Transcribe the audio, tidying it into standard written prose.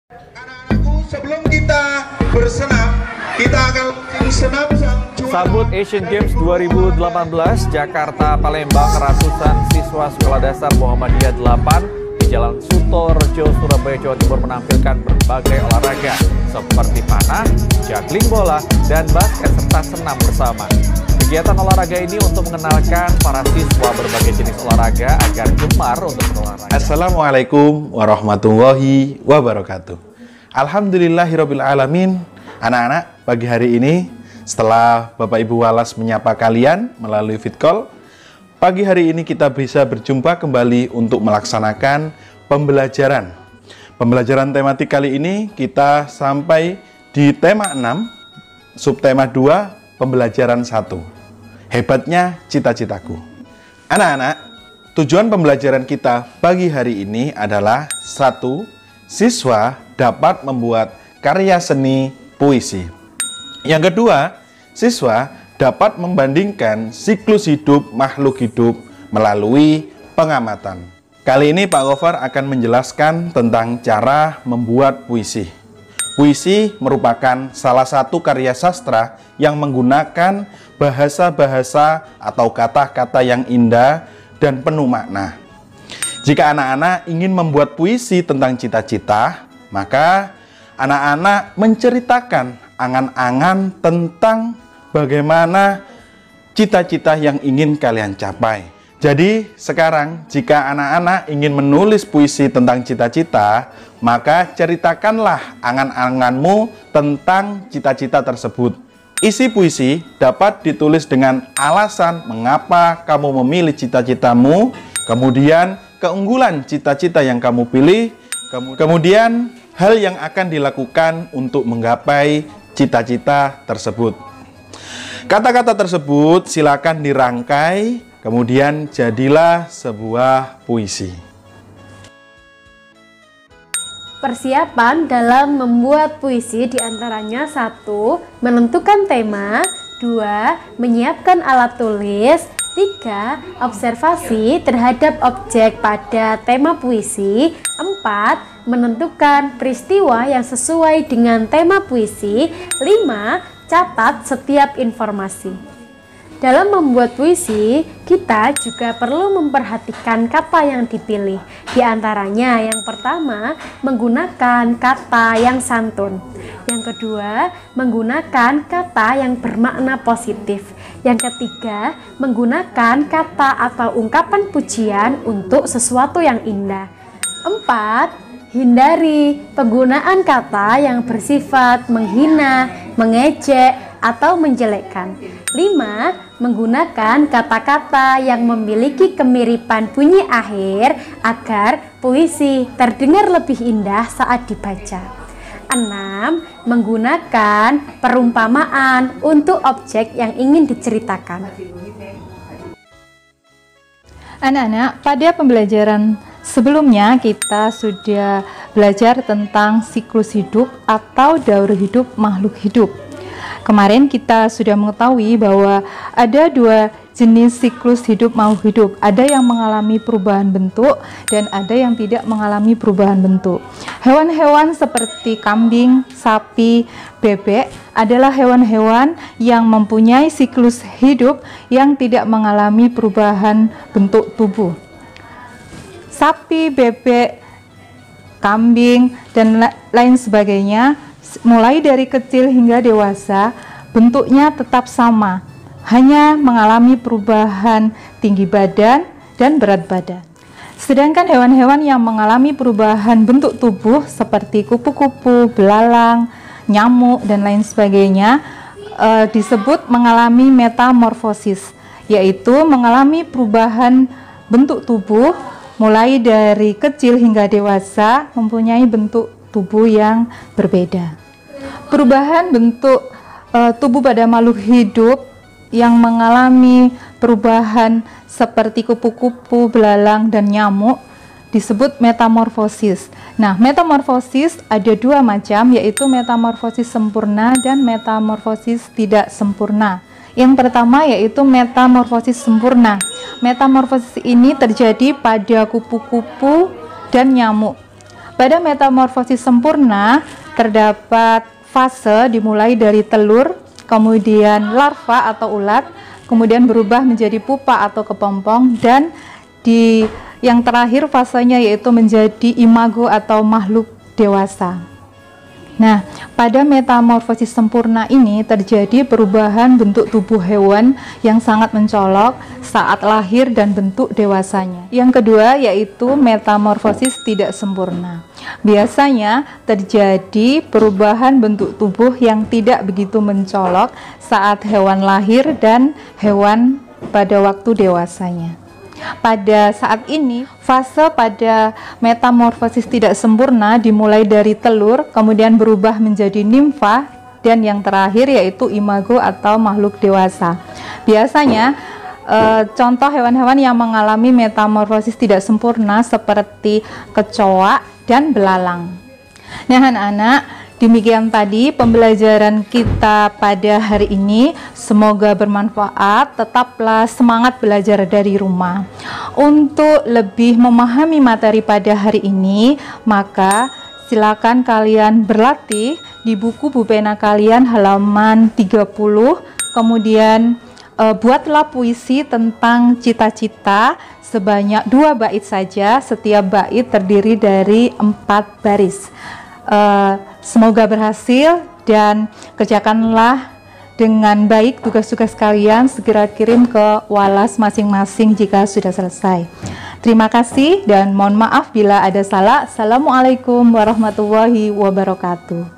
Anak-anakku, sebelum kita bersenam, kita akan senam sang juara. Sambut Asian Games 2018 Jakarta Palembang, ratusan siswa Sekolah Dasar Muhammadiyah 8 di Jalan Sutorejo, Surabaya, Jawa Timur menampilkan berbagai olahraga seperti panah, juggling bola, dan basket serta senam bersama. Kegiatan olahraga ini untuk mengenalkan para siswa berbagai jenis olahraga agar gemar untuk berolahraga. Assalamualaikum warahmatullahi wabarakatuh. Alhamdulillahirabbil alamin. Anak-anak, pagi hari ini setelah Bapak Ibu Walas menyapa kalian melalui Fit Call, pagi hari ini kita bisa berjumpa kembali untuk melaksanakan pembelajaran. Pembelajaran tematik kali ini kita sampai di tema 6, subtema 2, pembelajaran 1. Hebatnya cita-citaku. Anak-anak, tujuan pembelajaran kita pagi hari ini adalah 1. Siswa dapat membuat karya seni puisi. Yang kedua, siswa dapat membandingkan siklus hidup makhluk hidup melalui pengamatan. Kali ini Pak Gofar akan menjelaskan tentang cara membuat puisi. Puisi merupakan salah satu karya sastra yang menggunakan bahasa-bahasa atau kata-kata yang indah dan penuh makna. Jika anak-anak ingin membuat puisi tentang cita-cita, maka anak-anak menceritakan angan-angan tentang bagaimana cita-cita yang ingin kalian capai. Jadi sekarang jika anak-anak ingin menulis puisi tentang cita-cita, maka ceritakanlah angan-anganmu tentang cita-cita tersebut. Isi puisi dapat ditulis dengan alasan mengapa kamu memilih cita-citamu, kemudian keunggulan cita-cita yang kamu pilih, kemudian hal yang akan dilakukan untuk menggapai cita-cita tersebut. Kata-kata tersebut silakan dirangkai, kemudian jadilah sebuah puisi. Persiapan dalam membuat puisi diantaranya 1. Menentukan tema, 2. Menyiapkan alat tulis, 3. Observasi terhadap objek pada tema puisi, 4. Menentukan peristiwa yang sesuai dengan tema puisi, 5. Catat setiap informasi. Dalam membuat puisi, kita juga perlu memperhatikan kata yang dipilih. Di antaranya, yang pertama, menggunakan kata yang santun. Yang kedua, menggunakan kata yang bermakna positif. Yang ketiga, menggunakan kata atau ungkapan pujian untuk sesuatu yang indah. 4. Hindari penggunaan kata yang bersifat menghina, mengejek, atau menjelekkan. 5. Menggunakan kata-kata yang memiliki kemiripan bunyi akhir agar puisi terdengar lebih indah saat dibaca. 6. Menggunakan perumpamaan untuk objek yang ingin diceritakan. Anak-anak, pada pembelajaran sebelumnya kita sudah belajar tentang siklus hidup atau daur hidup makhluk hidup. Kemarin kita sudah mengetahui bahwa ada 2 jenis siklus hidup makhluk hidup. Ada yang mengalami perubahan bentuk dan ada yang tidak mengalami perubahan bentuk. Hewan-hewan seperti kambing, sapi, bebek adalah hewan-hewan yang mempunyai siklus hidup yang tidak mengalami perubahan bentuk tubuh. Sapi, bebek, kambing, dan lain sebagainya, mulai dari kecil hingga dewasa, bentuknya tetap sama, hanya mengalami perubahan tinggi badan dan berat badan. Sedangkan hewan-hewan yang mengalami perubahan bentuk tubuh seperti kupu-kupu, belalang, nyamuk, dan lain sebagainya disebut mengalami metamorfosis, yaitu mengalami perubahan bentuk tubuh mulai dari kecil hingga dewasa, mempunyai bentuk tubuh yang berbeda. Perubahan bentuk tubuh pada makhluk hidup yang mengalami perubahan seperti kupu-kupu, belalang, dan nyamuk disebut metamorfosis. Nah, metamorfosis ada 2 macam, yaitu metamorfosis sempurna dan metamorfosis tidak sempurna. Yang pertama yaitu metamorfosis sempurna. Metamorfosis ini terjadi pada kupu-kupu dan nyamuk. Pada metamorfosis sempurna terdapat fase dimulai dari telur, kemudian larva atau ulat, kemudian berubah menjadi pupa atau kepompong, dan yang terakhir fasenya yaitu menjadi imago atau makhluk dewasa. Nah, pada metamorfosis sempurna ini terjadi perubahan bentuk tubuh hewan yang sangat mencolok saat lahir dan bentuk dewasanya. Yang kedua yaitu metamorfosis tidak sempurna. Biasanya terjadi perubahan bentuk tubuh yang tidak begitu mencolok saat hewan lahir dan hewan pada waktu dewasanya. Pada saat ini, fase pada metamorfosis tidak sempurna dimulai dari telur, kemudian berubah menjadi nimfa, dan yang terakhir yaitu imago atau makhluk dewasa. Biasanya, contoh hewan-hewan yang mengalami metamorfosis tidak sempurna seperti kecoa dan belalang. Nah, anak-anak, demikian tadi pembelajaran kita pada hari ini. Semoga bermanfaat. Tetaplah semangat belajar dari rumah. Untuk lebih memahami materi pada hari ini, maka silakan kalian berlatih di buku pulpena kalian halaman 30. Kemudian buatlah puisi tentang cita-cita sebanyak 2 bait saja. Setiap bait terdiri dari 4 baris. Semoga berhasil dan kerjakanlah dengan baik tugas-tugas kalian. Segera kirim ke Walas masing-masing jika sudah selesai. Terima kasih dan mohon maaf bila ada salah. Assalamualaikum warahmatullahi wabarakatuh.